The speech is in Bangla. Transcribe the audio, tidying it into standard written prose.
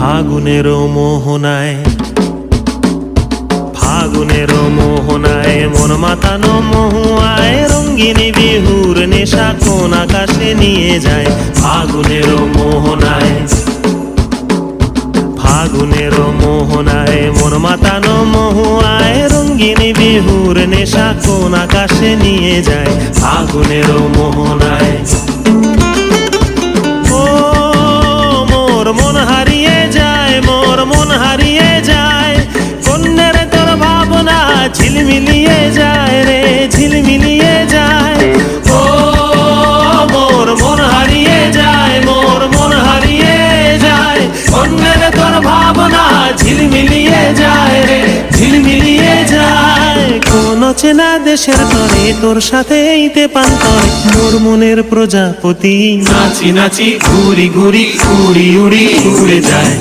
ফাগুনের মোহনায়, ফাগুনের মোহনায় মন মাতানো মহুয়ায় রঙ্গিনী বিহুর নেশা কোন আকাশে নিয়ে যায়। ফাগুনের মোহনায়, ফাগুনের মোহনায় মন মাতানো মহুয়ায় রঙ্গিনী বিহুর নেশা কোন আকাশে নিয়ে যায়। ফাগুনের মোহনায় মন হারিয়ে যায়, মোর মন হারিয়ে যায়, কন্যার তোর ভাবনা ঝিলমিলিয়ে যায় রে, ঝিলমিলিয়ে যায়। ও মোর মন হারিয়ে যায়, মোর মন হারিয়ে যায়, কন্যার তোর ভাবনা ঝিলমিলিয়ে যায় রে, ঝিলমিলিয়ে যায়। কোন চেনা দেশের তরে তোর সাথে এইতে পান্তরে মোর মনের প্রজাপতি নাচি নাচি ঘুরি ঘুরি উড়ি উড়ি উড়ে যায়।